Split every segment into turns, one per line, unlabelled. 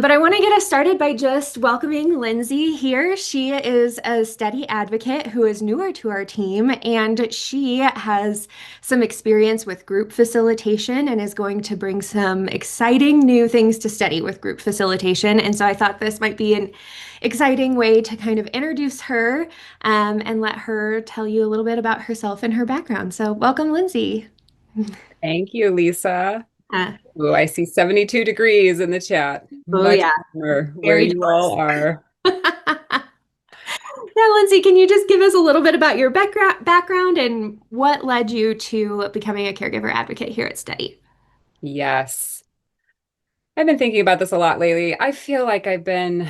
But I want to get us started by just welcoming Lindsey here. She is a Steadii Advocate who is newer to our team, and she has some experience with group facilitation and is going to bring some exciting new things to Steadii with group facilitation. And so I thought this might be an exciting way to kind of introduce her and let her tell you a little bit about herself and her background. So, welcome, Lindsey.
Thank you, Lisa.
Uh,
Oh, I see 72 degrees in the chat.
oh,
Much
yeah,
warmer where
very
you all
jealous.
are.
Now, Lindsay, can you just give us a little bit about your background and what led you to becoming a caregiver advocate here at Steady?
Yes. I've been thinking about this a lot lately. I feel like in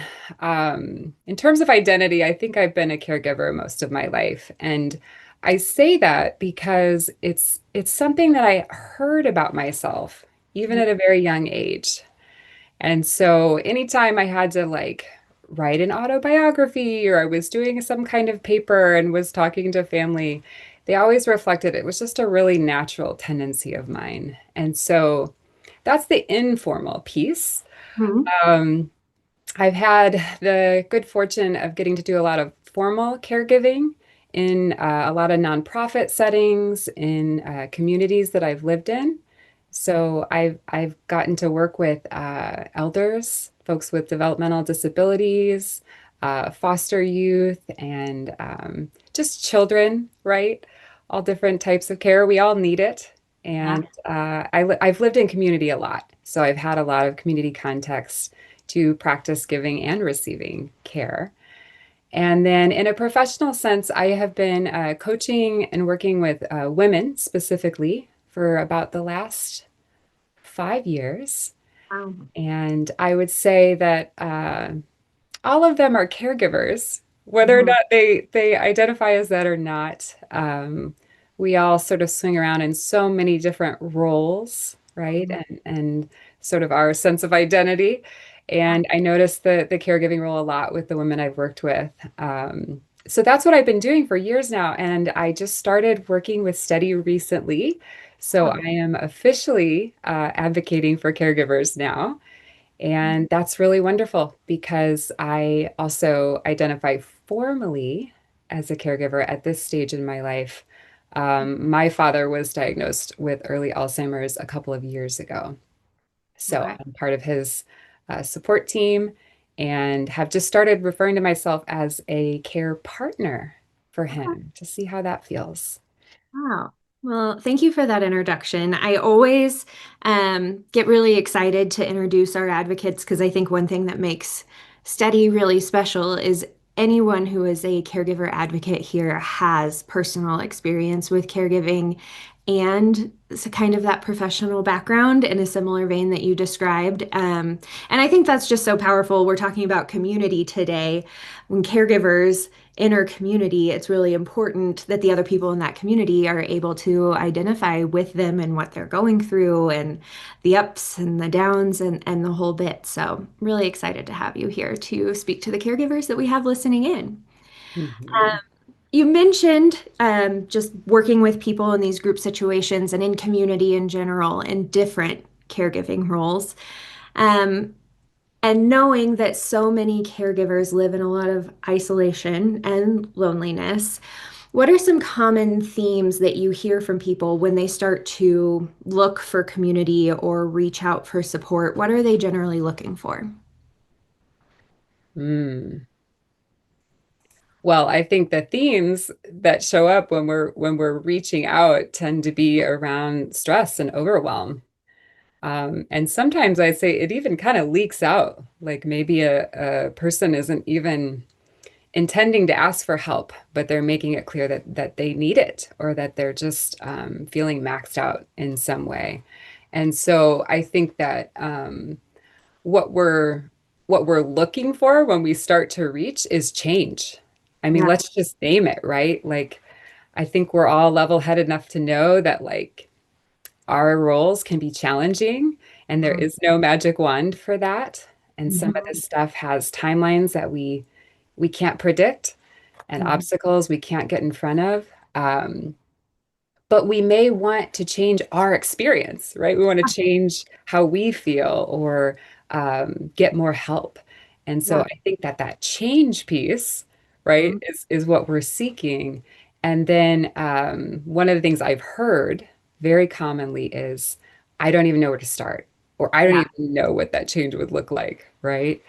terms of identity, I think I've been a caregiver most of my life. And I say that because it's something that I heard about myself, even at a very young age. And so anytime I had to write an autobiography or I was doing some kind of paper and was talking to family, they always reflected it was just a really natural tendency of mine. And so that's the informal piece.
Mhm.
Um, I've had the good fortune of getting to do a lot of formal caregiving in a lot of nonprofit settings, in communities that I've lived in. So I've gotten to work with elders, folks with developmental disabilities, foster youth, and just children, right? All different types of care. We all need it.
Yeah.
And I've lived in community a lot. So I've had a lot of community context to practice giving and receiving care. And then in a professional sense, I have been coaching and working with women specifically for about the last 5 years.
Wow.
And I would say that all of them are caregivers, whether or
Mhm.
not they identify as that or not. We all sort of swing around in so many different roles, right? And sort of our sense of identity. And I noticed the caregiving role a lot with the women I've worked with. So that's what I've been doing for years now. And I just started working with Steady recently. So I
Oh.
am officially advocating for caregivers now. And that's really wonderful because I also identify formally as a caregiver at this stage in my life. My father was diagnosed with early Alzheimer's a couple of years ago. So
Okay.
I'm part of his support team and have just started referring to myself as a care partner for
Okay.
him to see how that feels.
Wow. Well, thank you for that introduction. I always get really excited to introduce our advocates because I think one thing that makes Steady really special is anyone who is a caregiver advocate here has personal experience with caregiving and kind of that professional background in a similar vein that you described. And I think that's just so powerful. We're talking about community today. When caregivers in our community, it's really important that the other people in that community are able to identify with them and what they're going through and the ups and the downs and the whole bit. So, really excited to have you here to speak to the caregivers that we have listening in.
Mhm.
You mentioned just working with people in these group situations and in community in general in different caregiving roles. Um, and knowing that so many caregivers live in a lot of isolation and loneliness, what are some common themes that you hear from people when they start to look for community or reach out for support? What are they generally looking for?
Mm. Well, I think the themes that show up when we're reaching out tend to be around stress and overwhelm. And sometimes I'd say it even kind of leaks out, like maybe a person isn't even intending to ask for help, but they're making it clear that they need it or that they're just feeling maxed out in some way. And so I think that what we're looking for when we start to reach is change. I mean,
Yeah.
let's just name it, right? Like, I think we're all level-headed enough to know that our roles can be challenging and there is no magic wand for that. And some of
Mhm.
this stuff has timelines that we can't predict and
Mhm.
obstacles we can't get in front of. But we may want to change our experience, right? We want to change how we feel or get more help. And so
Yeah.
I think that that change piece, right,
Mhm.
is what we're seeking. And then one of the things I've heard very commonly is, I don't even know where to start, or I don't
Yeah.
even know what that change would look like, right?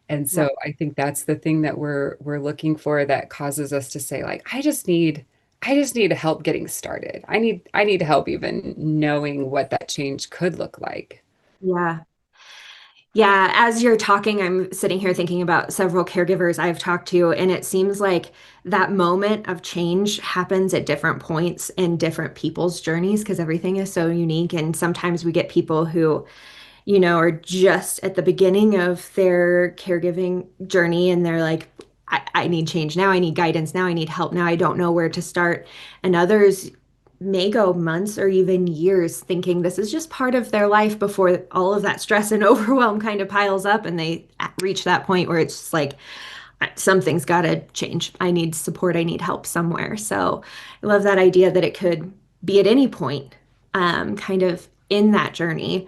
And
Yeah.
so I think that's the thing that we're looking for that causes us to say, like, I just need help getting started. I need help even knowing what that change could look like.
Yeah. Yeah, as you're talking, I'm sitting here thinking about several caregivers I've talked to, and it seems like that moment of change happens at different points in different people's journeys because everything is so unique. And sometimes we get people who, are just at the beginning of their caregiving journey and they're like, I need change now. I need guidance now. I need help now. I don't know where to start. And others may go months or even years thinking this is just part of their life before all of that stress and overwhelm kind of piles up and they reach that point where it's just like, something's got to change. I need support. I need help somewhere. So I love that idea that it could be at any point, kind of in that journey.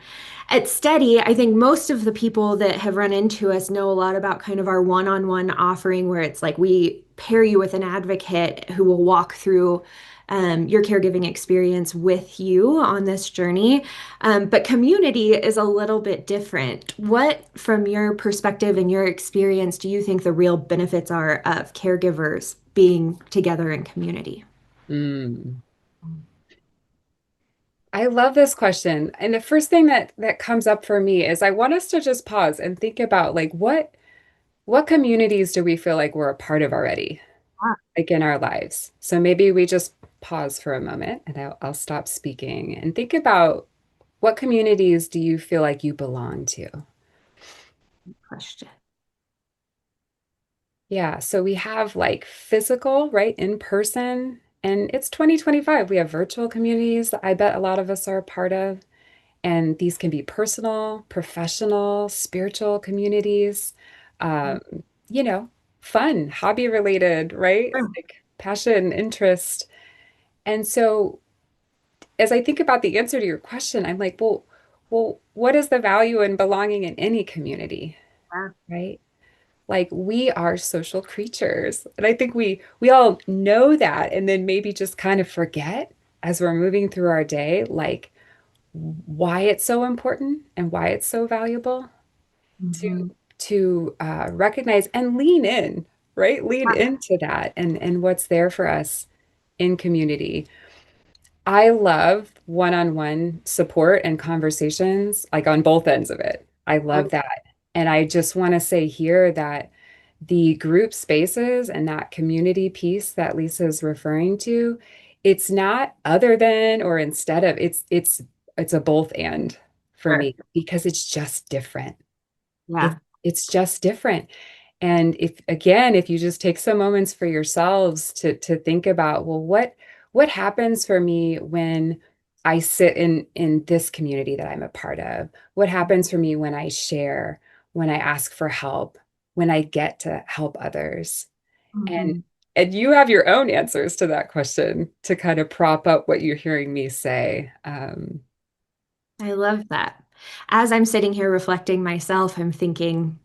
At Steady, I think most of the people that have run into us know a lot about kind of our one-on-one offering, where it's like we pair you with an advocate who will walk through your caregiving experience with you on this journey. But community is a little bit different. What, from your perspective and your experience, do you think the real benefits are of caregivers being together in community?
Mm. I love this question. And the first thing that comes up for me is I want us to just pause and think about, like, what communities do we feel like we're a part of already,
Ah,
like in our lives? So maybe we just pause for a moment and I'll stop speaking and think about, what communities do you feel like you belong to?
question.
Yeah, so we have like physical, right, in person, and it's 2025. We have virtual communities that I bet a lot of us are a part of. And these can be personal, professional, spiritual communities, um, you know, fun, hobby related, right? Like passion, interest. And so as I think about the answer to your question, I'm like, well, what is the value in belonging in any community,
Yeah.
right? Like, we are social creatures. And I think we all know that, and then maybe just kind of forget as we're moving through our day, like, why it's so important and why it's so valuable to
Mhm.
recognize and lean in, right? Lean into that and what's there for us in community. I love one-on-one support and conversations, like on both ends of it. I love that. And I just want to say here that the group spaces and that community piece that Lisa's referring to, it's not other than or instead of, it's a both and for
Sure.
me, because it's just different. It,
Yeah.
it's just different. And if you just take some moments for yourselves to think about, well, what happens for me when I sit in this community that I'm a part of? What happens for me when I share, when I ask for help, when I get to help others? And
Mhm.
and you have your own answers to that question to kind of prop up what you're hearing me say.
I love that. As I'm sitting here reflecting myself, I'm thinking,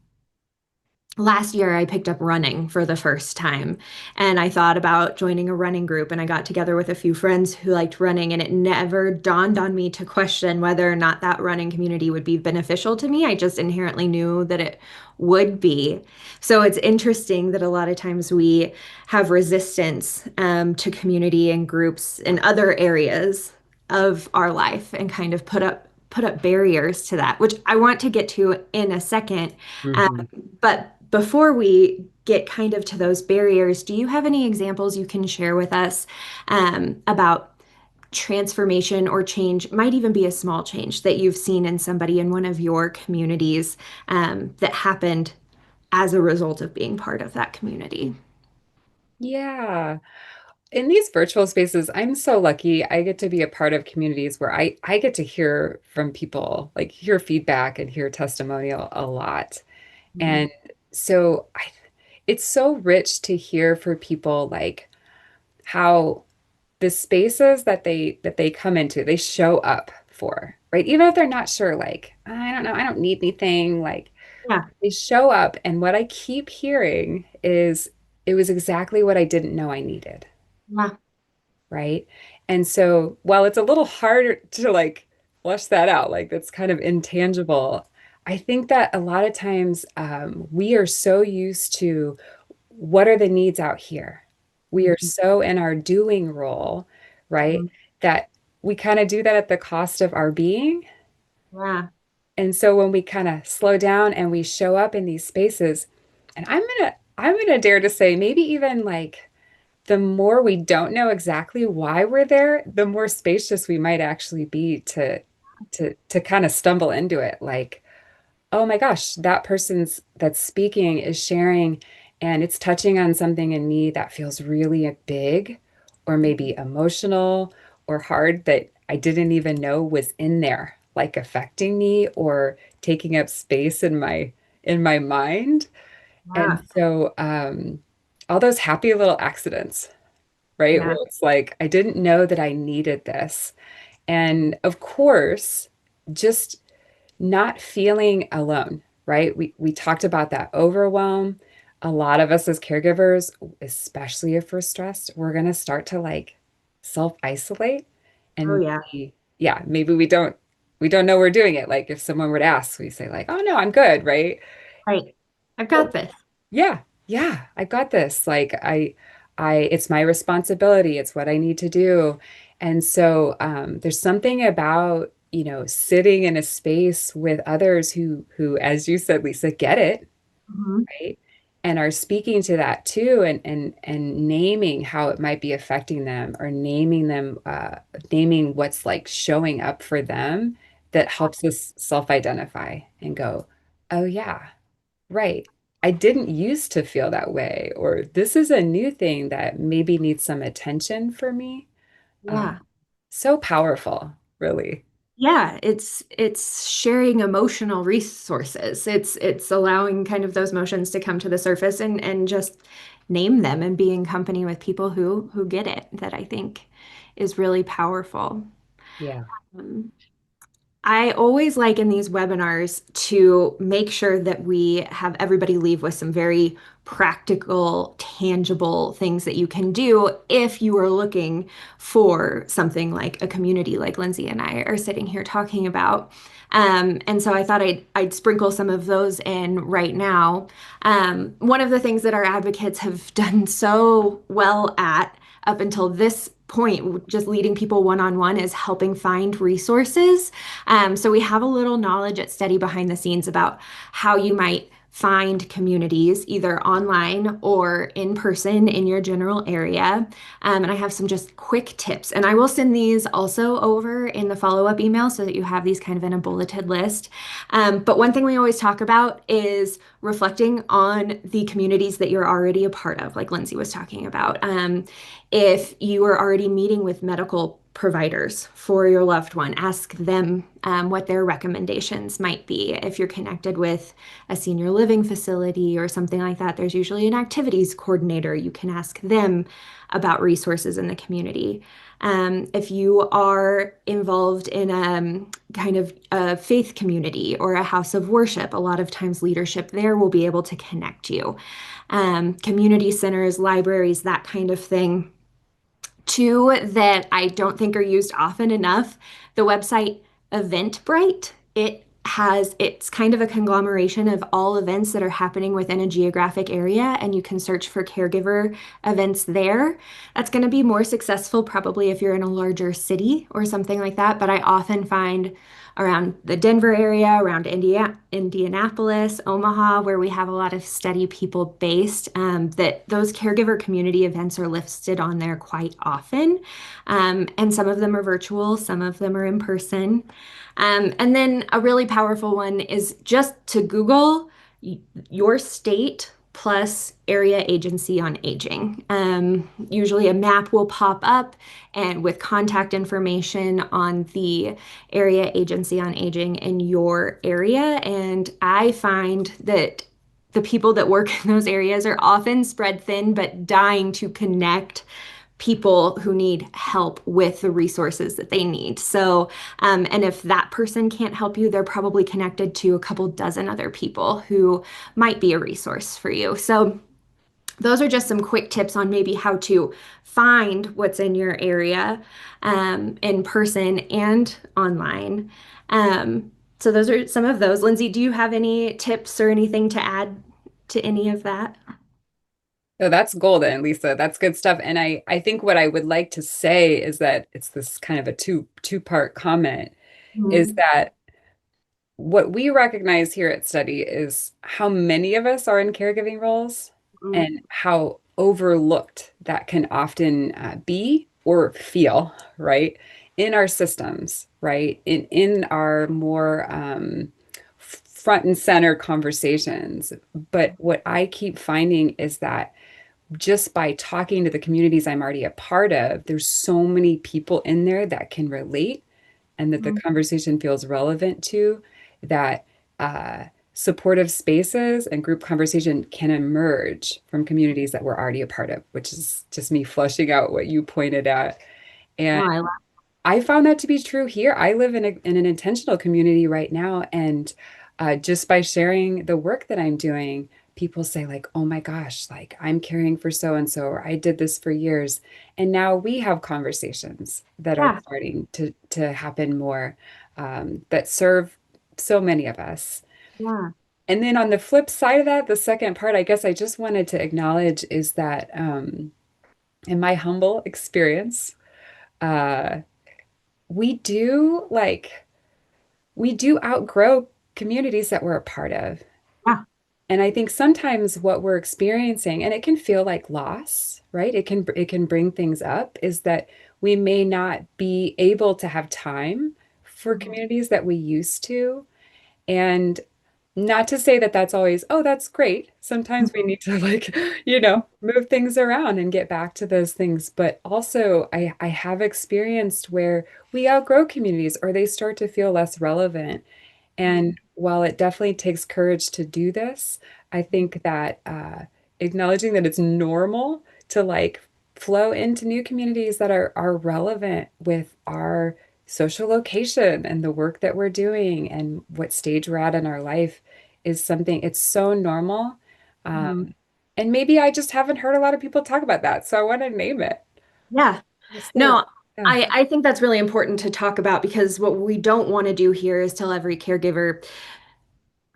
last year, I picked up running for the first time, and I thought about joining a running group. And I got together with a few friends who liked running, and it never dawned on me to question whether or not that running community would be beneficial to me. I just inherently knew that it would be. So it's interesting that a lot of times we have resistance to community and groups in other areas of our life and kind of put up barriers to that, which I want to get to in a second. Um,
Mhm.
but before we get kind of to those barriers, do you have any examples you can share with us about transformation or change, might even be a small change that you've seen in somebody in one of your communities that happened as a result of being part of that community?
Yeah. In these virtual spaces, I'm so lucky. I get to be a part of communities where I get to hear from people, like hear feedback and hear testimonial a lot.
Mhm.
And so it's so rich to hear for people, like, how the spaces that they come into, they show up for, right? Even if they're not sure, like, I don't know, I don't need anything, like
Yeah.
they show up, and what I keep hearing is it was exactly what I didn't know I needed,
Yeah.
right? And so while it's a little harder to like flush that out, like that's kind of intangible, I think that a lot of times we are so used to what are the needs out here? We are
Mhm.
so in our doing role, right?
Mhm.
That we kind of do that at the cost of our being.
Yeah.
And so when we kind of slow down and we show up in these spaces, and I'm gonna dare to say maybe even like the more we don't know exactly why we're there, the more spacious we might actually be to kind of stumble into it. Like, oh my gosh, that person's that's speaking is sharing and it's touching on something in me that feels really big or maybe emotional or hard that I didn't even know was in there, like affecting me or taking up space in my mind. And
Yeah.
so all those happy little accidents, right? Where
Yeah.
it's like, I didn't know that I needed this. And of course, just not feeling alone, right? We talked about that overwhelm. A lot of us as caregivers, especially if we're stressed, we're going to start to like self-isolate
Oh,
and
yeah.
yeah, maybe we don't know we're doing it. Like if someone were to ask, we say like, "Oh no, I'm good," right?
Right. I've got
Oh,
this.
yeah, yeah, I got this. Like it's my responsibility. It's what I need to do. And so there's something about, sitting in a space with others who, as you said, Lisa, get it,
Mhm.
right? And are speaking to that too, and naming how it might be affecting them, or naming what's like showing up for them that helps us self-identify and go, oh yeah. Right. I didn't used to feel that way, or this is a new thing that maybe needs some attention for me. Uh,
Yeah.
so powerful, really.
Yeah, it's sharing emotional resources. It's allowing kind of those emotions to come to the surface and just name them and be in company with people who get it, that I think is really powerful.
Yeah.
Um, I always like in these webinars to make sure that we have everybody leave with some very practical, tangible things that you can do if you are looking for something like a community like Lindsay and I are sitting here talking about. And so I thought I'd sprinkle some of those in right now. One of the things that our advocates have done so well at up until this point, just leading people one-on-one, is helping find resources. So we have a little knowledge at Steady behind the scenes about how you might find communities either online or in person in your general area. And I have some just quick tips. And I will send these also over in the follow-up email so that you have these kind of in a bulleted list. But one thing we always talk about is reflecting on the communities that you're already a part of, like Lindsay was talking about. If you are already meeting with medical providers for your loved one, ask them what their recommendations might be. If you're connected with a senior living facility or something like that, there's usually an activities coordinator. You can ask them about resources in the community. If you are involved in kind of a faith community or a house of worship, a lot of times leadership there will be able to connect you. Community centers, libraries, that kind of thing. Two that I don't think are used often enough, the website Eventbrite. It's kind of a conglomeration of all events that are happening within a geographic area, and you can search for caregiver events there. That's going to be more successful probably if you're in a larger city or something like that, but I often find around the Denver area, around Indianapolis, Omaha, where we have a lot of steady people based, that those caregiver community events are listed on there quite often. And some of them are virtual, some of them are in person. And then a really powerful one is just to Google your state plus area agency on aging. Usually a map will pop up and with contact information on the area agency on aging in your area. And I find that the people that work in those areas are often spread thin, but dying to connect people who need help with the resources that they need. So, and if that person can't help you, they're probably connected to a couple dozen other people who might be a resource for you. So, those are just some quick tips on maybe how to find what's in your area in person and online. So those are some of those. Lindsay, do you have any tips or anything to add to any of that?
So that's golden, Lisa. That's good stuff. And I think what I would like to say is that it's this kind of a two-part comment is
Mhm.
that what we recognize here at Steady is how many of us are in caregiving roles
Mhm.
and how overlooked that can often be or feel, right? In our systems, right? In our more front and center conversations. But what I keep finding is that just by talking to the communities I'm already a part of, there's so many people in there that can relate and that the
Mhm.
conversation feels relevant to, that uh, supportive spaces and group conversation can emerge from communities that we're already a part of, which is just me flushing out what you pointed at.
Oh,
And
I love
I found that to be true here. I live in an intentional community right now, and just by sharing the work that I'm doing, people say like, "Oh my gosh, like I'm caring for so and so, or I did this for years," and now we have conversations that are
yeah,
starting to happen more that serve so many of us.
yeah,
And then on the flip side of that, the second part, I guess I just wanted to acknowledge is that in my humble experience. Uh, we do like we do outgrow communities that we're a part of.
yeah.
And I think sometimes what we're experiencing, and it can feel like loss, right? It can bring things up, is that we may not be able to have time for
Mhm.
communities that we used to. And not to say that that's always, oh, that's great. Sometimes we
Mhm.
need to like, move things around and get back to those things. But also I have experienced where we outgrow communities or they start to feel less relevant. And while it definitely takes courage to do this, I think that acknowledging that it's normal to like flow into new communities that are relevant with our social location and the work that we're doing and what stage we're at in our life is something it's so normal.
Mhm.
And maybe I just haven't heard a lot of people talk about that, so I want to name it.
Yeah.
What's the
No,
yeah.
I think that's really important to talk about because what we don't want to do here is tell every caregiver,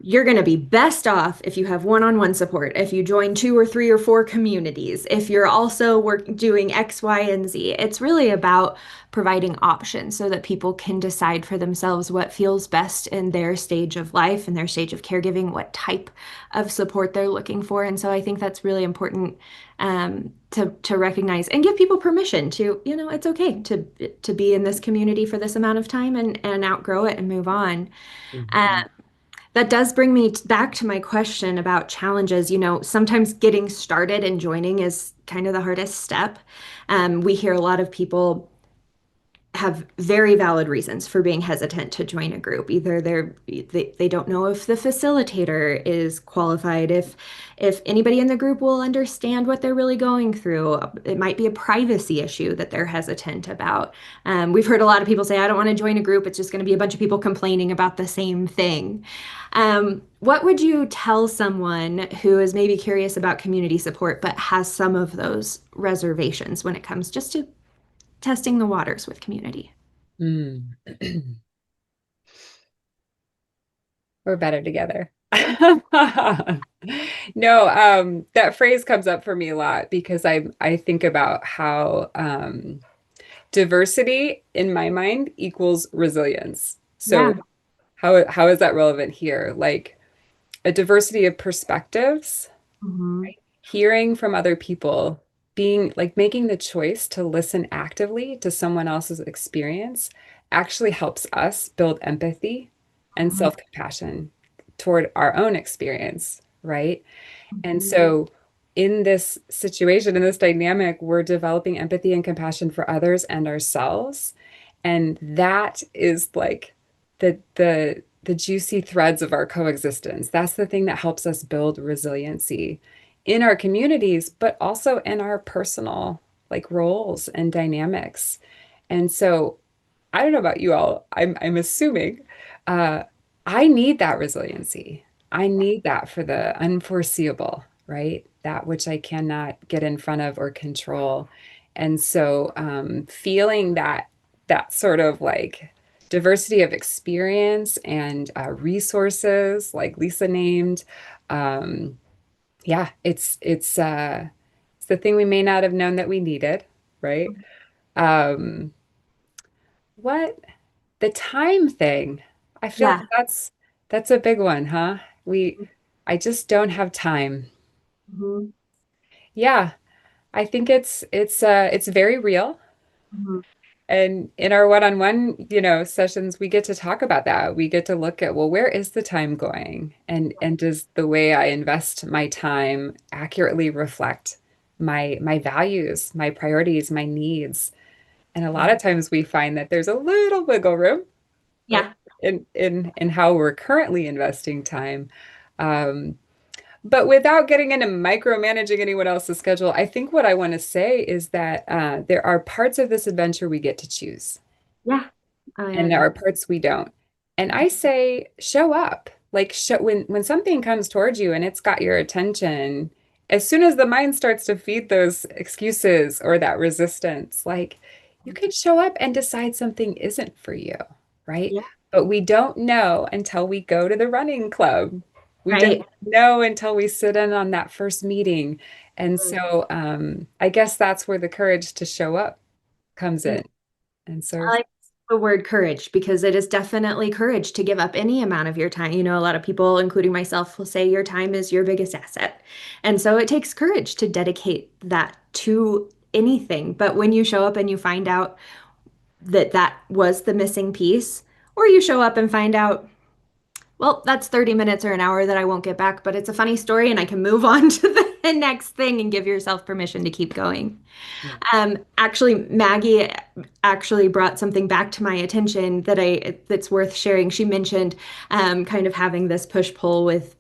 you're going to be best off if you have one-on-one support, if you join two or three or four communities, if you're also doing X, Y, and Z. It's really about providing options so that people can decide for themselves what feels best in their stage of life and their stage of caregiving, what type of support they're looking for. And so I think that's really important to recognize and give people permission to, it's okay to be in this community for this amount of time and outgrow it and move on.
Mhm.
That does bring me back to my question about challenges. Sometimes getting started and joining is kind of the hardest step. We hear a lot of people have very valid reasons for being hesitant to join a group. Either they don't know if the facilitator is qualified, if anybody in the group will understand what they're really going through. It might be a privacy issue that they're hesitant about. We've heard a lot of people say, "I don't want to join a group. It's just going to be a bunch of people complaining about the same thing." What would you tell someone who is maybe curious about community support but has some of those reservations when it comes just to testing the waters with community?
Mm. We're better together. No, that phrase comes up for me a lot because I think about how diversity in my mind equals resilience. So
Yeah.
how is that relevant here? Like a diversity of perspectives,
Hmm.
hearing from other people, being like making the choice to listen actively to someone else's experience actually helps us build empathy and
Hmm.
self-compassion toward our own experience, right? And
Hmm.
so in this situation, in this dynamic, we're developing empathy and compassion for others and ourselves. And that is like the juicy threads of our coexistence. That's the thing that helps us build resiliency in our communities, but also in our personal like roles and dynamics. And so I don't know about you all. I'm assuming uh, I need that resiliency. I need that for the unforeseeable, right? That which I cannot get in front of or control. And so feeling that sort of like diversity of experience and resources, like Lisa named, um, yeah, it's the thing we may not have known that we needed, right? Um, what the time thing, I feel
Yeah.
like that's a big one, huh? I just don't have time.
Mhm.
Yeah, I think it's very real.
Mhm.
And in our one-on-one, sessions, we get to talk about that. We get to look at, well, where is the time going? And does the way I invest my time accurately reflect my values, my priorities, my needs? And a lot of times we find that there's a little wiggle room, right?
Yeah.
In how we're currently investing time. Um, but without getting into micromanaging anyone else's schedule, I think what I want to say is that there are parts of this adventure we get to choose,
Yeah. I
and there
agree.
are parts we don't. And I say, show up. Like when something comes towards you and it's got your attention, as soon as the mind starts to feed those excuses or that resistance, like you can show up and decide something isn't for you, right?
Yeah.
But we don't know until we go to the running club. We don't
Right.
know until we sit in on that first meeting. And so I guess that's where the courage to show up comes
Yeah.
in and
I
serves.
like the word courage because it is definitely courage to give up any amount of your time. A lot of people, including myself, will say your time is your biggest asset. And so it takes courage to dedicate that to anything. But when you show up and you find out that that was the missing piece, or you show up and find out, well, that's 30 minutes or an hour that I won't get back, but it's a funny story and I can move on to the next thing and give yourself permission to keep going.
Yeah.
Actually, Maggie actually brought something back to my attention that's worth sharing. She mentioned kind of having this push-pull with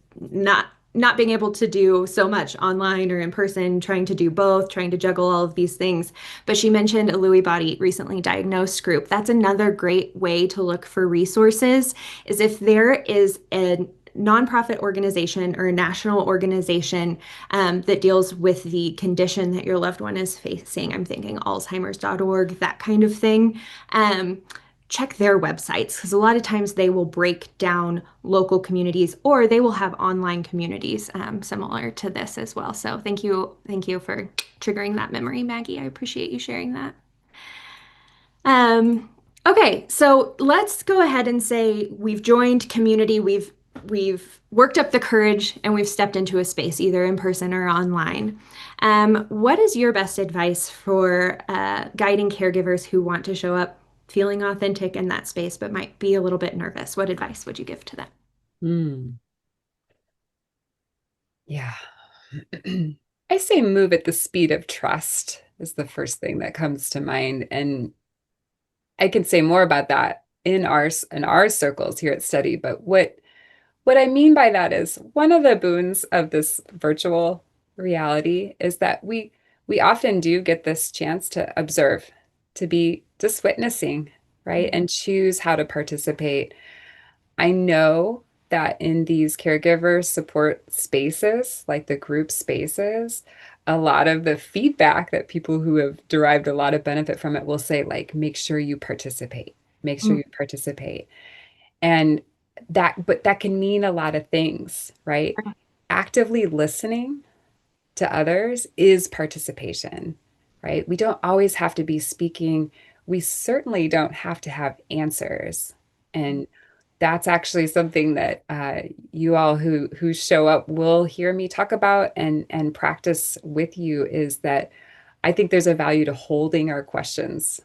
not being able to do so much online or in person, trying to do both, trying to juggle all of these things. But she mentioned a Lewy body recently diagnosed group. That's another great way to look for resources, is if there is a nonprofit organization or a national organization that deals with the condition that your loved one is facing. I'm thinking Alzheimer's.org, that kind of thing. Um, Check their websites because a lot of times they will break down local communities or they will have online communities similar to this as well. So thank you for triggering that memory, Maggie. I appreciate you sharing that. Okay, so let's go ahead and say we've joined community, we've worked up the courage, and we've stepped into a space, either in person or online. What is your best advice for guiding caregivers who want to show up feeling authentic in that space, but might be a little bit nervous? What advice would you give to them?
Hmm. Yeah. I say move at the speed of trust is the first thing that comes to mind. And I can say more about that in our circles here at Steady, but what I mean by that is one of the boons of this virtual reality is that we often do get this chance to observe, to be just witnessing, right? And choose how to participate. I know that in these caregiver support spaces, like the group spaces, a lot of the feedback that people who have derived a lot of benefit from it will say, like, make sure you participate, make sure
Mhm.
you participate. And but that can mean a lot of things, right? Actively listening to others is participation, right? We don't always have to be speaking. We certainly don't have to have answers. And that's actually something that you all who show up will hear me talk about and practice with you is that I think there's a value to holding our questions.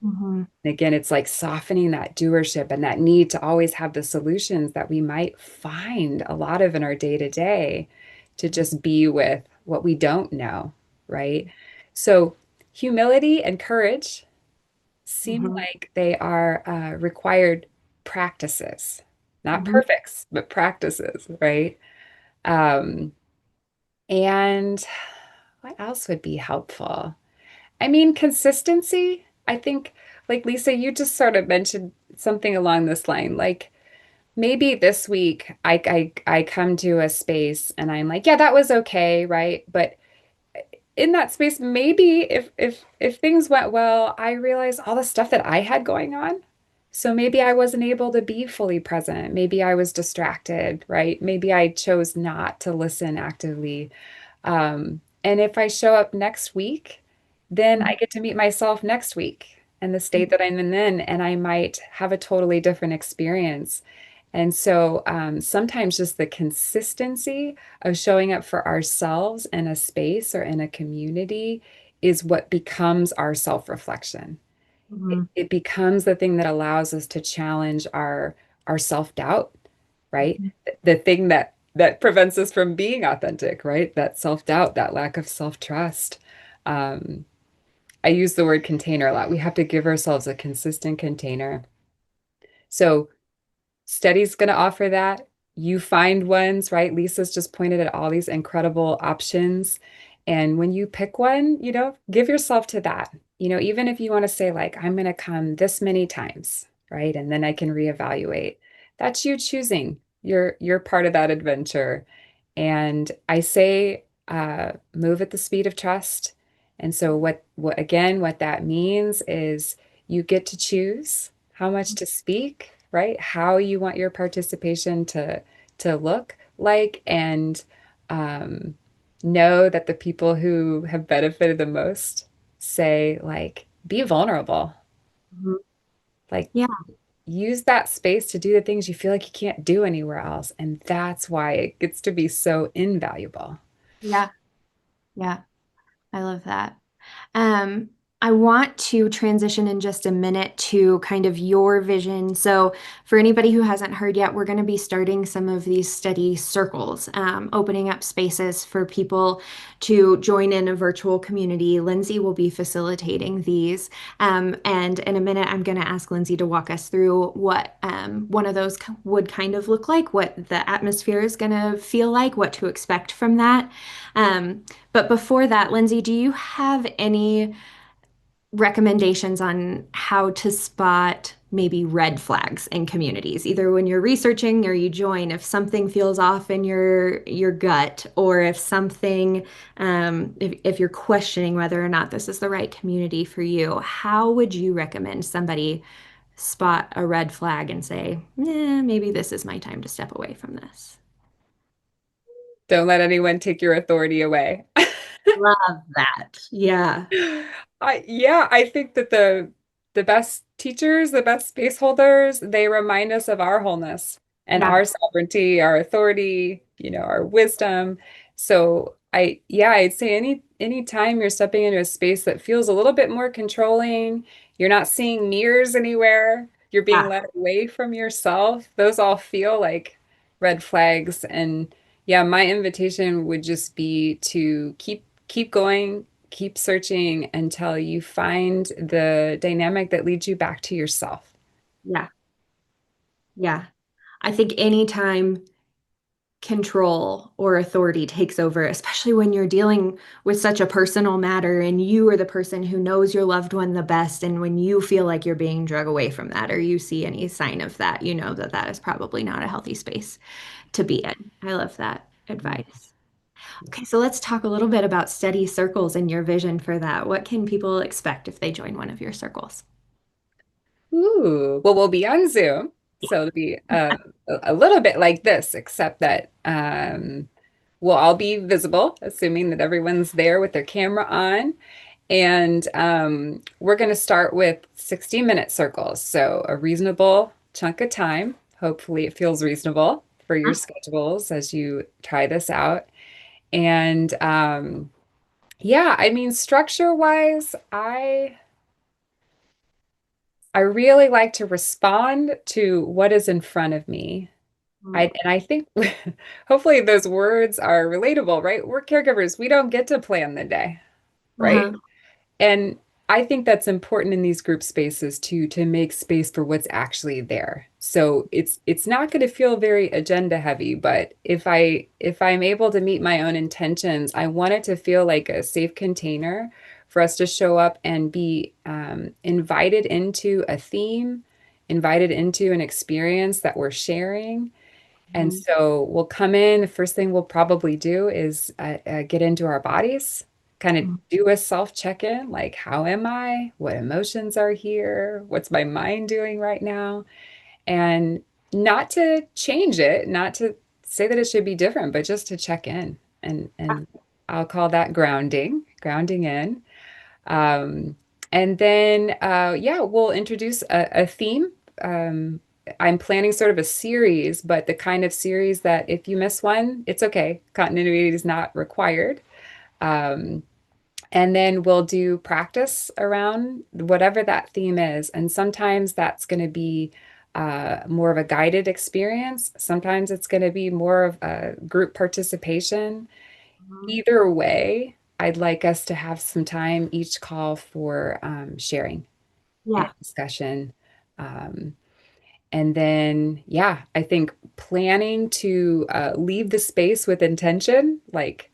Mhm.
And again, it's like softening that doership and that need to always have the solutions that we might find a lot of in our day to day to just be with what we don't know, right? So, humility and courage seem
Mhm.
like they are required practices, not
Mhm.
perfects, but practices, right? Um, and what else would be helpful? I mean, consistency. I think, like Lisa, you just sort of mentioned something along this line. Like maybe this week I come to a space and I'm like, yeah, that was okay, right? But in that space, maybe if things went well, I realized all the stuff that I had going on. So maybe I wasn't able to be fully present. Maybe I was distracted, right? Maybe I chose not to listen actively. And if I show up next week, then I get to meet myself next week and the state that I'm in then, and I might have a totally different experience. And so sometimes just the consistency of showing up for ourselves in a space or in a community is what becomes our self-reflection.
Mhm.
It becomes the thing that allows us to challenge our self-doubt, right? The thing that prevents us from being authentic, right? That self-doubt, that lack of self-trust. Um, I use the word container a lot. We have to give ourselves a consistent container. So Steady's going to offer that. You find ones, right? Lisa's just pointed at all these incredible options. And when you pick one, give yourself to that. Even if you want to say, like, I'm going to come this many times, right? And then I can reevaluate. That's you choosing. You're part of that adventure. And I say, move at the speed of trust. And so what again, what that means is you get to choose how much to speak, right? How you want your participation to look like, and um, know that the people who have benefited the most say, like, be vulnerable,
Mhm.
like
Yeah,
use that space to do the things you feel like you can't do anywhere else. And that's why it gets to be so invaluable.
yeah, yeah. I love that. Um, I want to transition in just a minute to kind of your vision. So, for anybody who hasn't heard yet, we're going to be starting some of these study circles, opening up spaces for people to join in a virtual community. Lindsay will be facilitating these. And in a minute, I'm going to ask Lindsay to walk us through what one of those would kind of look like, what the atmosphere is going to feel like, what to expect from that. But before that, Lindsay, do you have any recommendations on how to spot maybe red flags in communities, either when you're researching or you join, if something feels off in your gut, or if something, if you're questioning whether or not this is the right community for you, how would you recommend somebody spot a red flag and say, maybe this is my time to step away from this?
Don't let anyone take your authority away.
Love that. Yeah.
I think that the best teachers, the best space holders, they remind us of our wholeness and
Yeah.
our sovereignty, our authority, our wisdom. So I'd say any time you're stepping into a space that feels a little bit more controlling, you're not seeing mirrors anywhere, you're being
Yeah.
led away from yourself, those all feel like red flags. And yeah, my invitation would just be to keep going, keep searching until you find the dynamic that leads you back to yourself.
Yeah. Yeah. I think anytime control or authority takes over, especially when you're dealing with such a personal matter and you are the person who knows your loved one the best, and when you feel like you're being drug away from that or you see any sign of that, you know that that is probably not a healthy space to be in. I love that advice. Okay, so let's talk a little bit about study circles and your vision for that. What can people expect if they join one of your circles?
Ooh, well, we'll be on Zoom. So it'll be a little bit like this, except that we'll all be visible, assuming that everyone's there with their camera on. And we're going to start with 60-minute circles. So a reasonable chunk of time. Hopefully, it feels reasonable for your schedules as you try this out. And yeah, I mean, structure wise, I really like to respond to what is in front of me. And I think hopefully those words are relatable, right? We're caregivers. We don't get to plan the day, right?
Uh-huh.
And I think that's important in these group spaces too, to make space for what's actually there. So it's not going to feel very agenda heavy, but if I'm able to meet my own intentions, I want it to feel like a safe container for us to show up and be invited into a theme, invited into an experience that we're sharing. And
Mhm.
so we'll come in. The first thing we'll probably do is get into our bodies, kind of
Mhm.
do a self check-in, like, how am I? What emotions are here? What's my mind doing right now? And not to change it, not to say that it should be different, but just to check in. And I'll call that grounding, grounding in. Um, and then, yeah, we'll introduce a theme. Um, I'm planning sort of a series, but the kind of series that if you miss one, it's okay. Continuity is not required. Um, and then we'll do practice around whatever that theme is. And sometimes that's going to be more of a guided experience. Sometimes it's going to be more of a group participation.
Mhm.
Either way, I'd like us to have some time each call for sharing and
Yeah.
discussion. Um, and then, yeah, I think planning to leave the space with intention, like,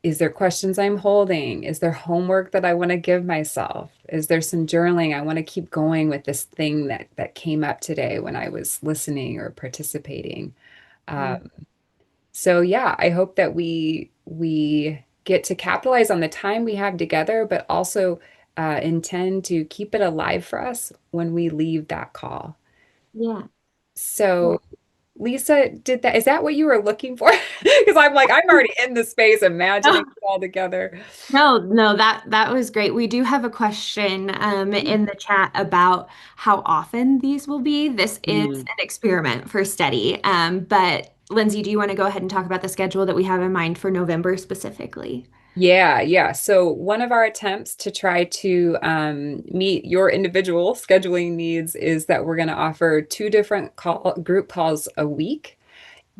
is there questions I'm holding? Is there homework that I want to give myself? Is there some journaling? I want to keep going with this thing that came up today when I was listening or participating.
Mhm.
Um, so yeah, I hope that we get to capitalize on the time we have together, but also intend to keep it alive for us when we leave that call.
Yeah. Yeah.
So Lisa, did that, is that what you were looking for? Because I'm like, I'm already in the space imagining it all together.
No, no, that was great. We do have a question in the chat about how often these will be. This is
Mm.
an experiment for Steady. But Lindsay, do you want to go ahead and talk about the schedule that we have in mind for November specifically?
Yeah, yeah. So one of our attempts to try to meet your individual scheduling needs is that we're going to offer two different group calls a week,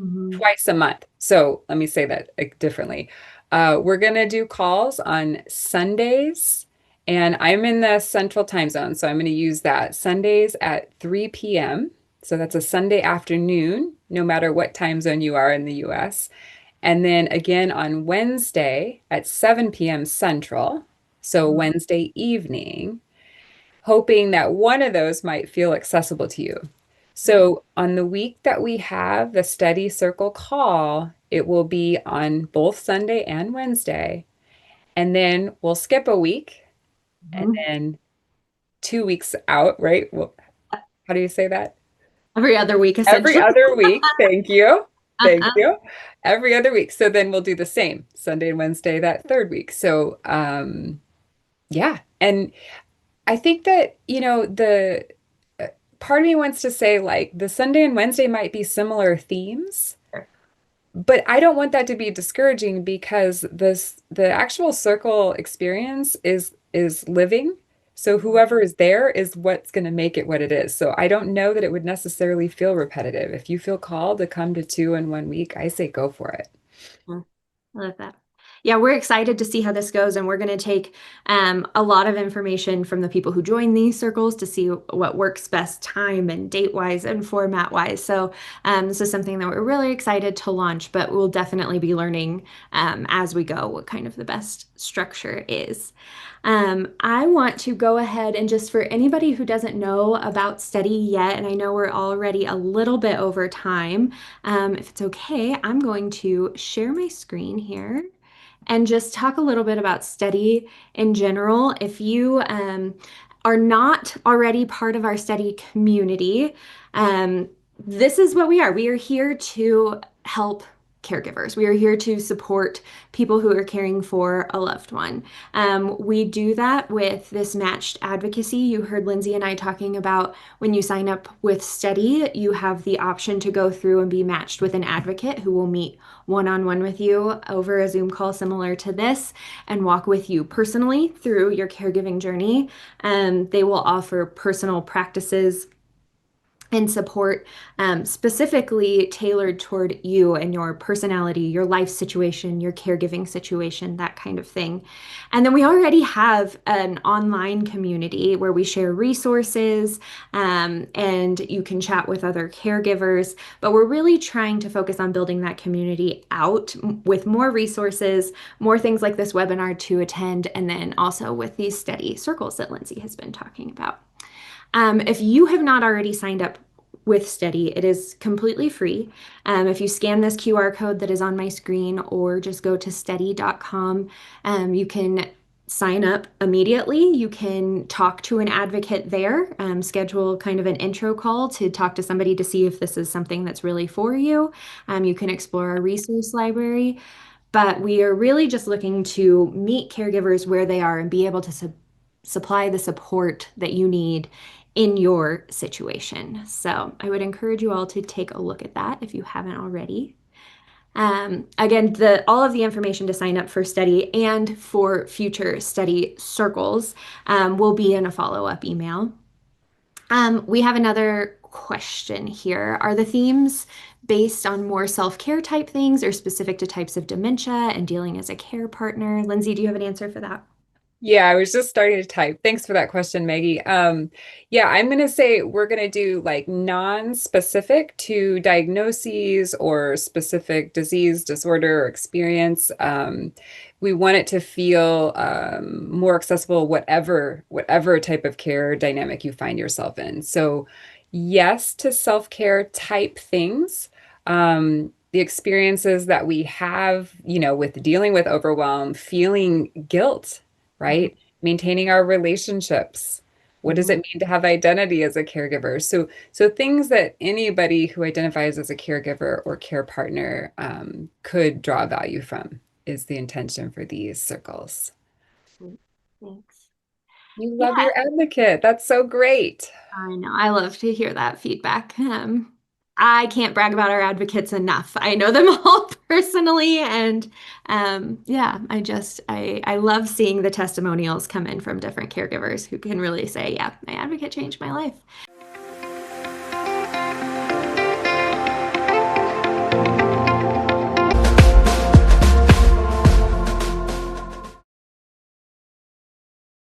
Mhm.
twice a month. So let me say that differently. We're going to do calls on Sundays, and I'm in the central time zone, so I'm going to use that Sundays at 3 p.m. So that's a Sunday afternoon, no matter what time zone you are in the US. And then again on Wednesday at 7 p.m. Central, so
Mhm.
Wednesday evening, hoping that one of those might feel accessible to you. So on the week that we have the study circle call, it will be on both Sunday and Wednesday. And then we'll skip a week and
Mhm.
then 2 weeks out, right? Well, how do you say that?
Every other week,
Every
essentially.
other week. Thank you. Thank you. Every other week. So then we'll do the same Sunday and Wednesday that third week. So yeah. And I think that, the part of me wants to say like the Sunday and Wednesday might be similar themes, but I don't want that to be discouraging because the actual circle experience is living. So whoever is there is what's going to make it what it is. So I don't know that it would necessarily feel repetitive. If you feel called to come to two in 1 week, I say go for it.
I love that. Yeah, we're excited to see how this goes, and we're going to take a lot of information from the people who join these circles to see what works best time and date wise and format wise. So, this is something that we're really excited to launch, but we'll definitely be learning as we go what kind of the best structure is. I want to go ahead and just for anybody who doesn't know about Steady yet, and I know we're already a little bit over time, if it's okay, I'm going to share my screen here and just talk a little bit about Steady in general. If you are not already part of our Steady community, um, this is what we are. We are here to help caregivers. We are here to support people who are caring for a loved one. We do that with this matched advocacy. You heard Lindsay and I talking about when you sign up with Steady, you have the option to go through and be matched with an advocate who will meet one-on-one with you over a Zoom call similar to this and walk with you personally through your caregiving journey. They will offer personal practices and support specifically tailored toward you and your personality, your life situation, your caregiving situation, that kind of thing. And then we already have an online community where we share resources and you can chat with other caregivers. But we're really trying to focus on building that community out with more resources, more things like this webinar to attend, and then also with these steady circles that Lindsey has been talking about. If you have not already signed up with Steady, it is completely free. If you scan this QR code that is on my screen or just go to steady.com, you can sign up immediately. You can talk to an advocate there, schedule kind of an intro call to talk to somebody to see if this is something that's really for you. You can explore our resource library, but we are really just looking to meet caregivers where they are and be able to supply the support that you need in your situation. So I would encourage you all to take a look at that if you haven't already. Again, all of the information to sign up for Steady and for future Steady circles will be in a follow-up email. We have another question here. Are the themes based on more self-care type things or specific to types of dementia and dealing as a care partner? Lindsay, do you have an answer for that?
Yeah, I was just starting to type. Thanks for that question, Maggie. Yeah, I'm going to say we're going to do like non-specific to diagnoses or specific disease, disorder, or experience. We want it to feel more accessible, whatever type of care dynamic you find yourself in. So, yes to self-care type things. The experiences that we have, with dealing with overwhelm, feeling guilt, right? Maintaining our relationships. What does it
Mhm.
mean to have identity as a caregiver? So things that anybody who identifies as a caregiver or care partner could draw value from is the intention for these circles.
Thanks.
You
Yeah,
love your advocate. That's so great.
I know. I love to hear that feedback. I can't brag about our advocates enough. I know them all personally, and yeah, I love seeing the testimonials come in from different caregivers who can really say, "Yeah, my advocate changed my life."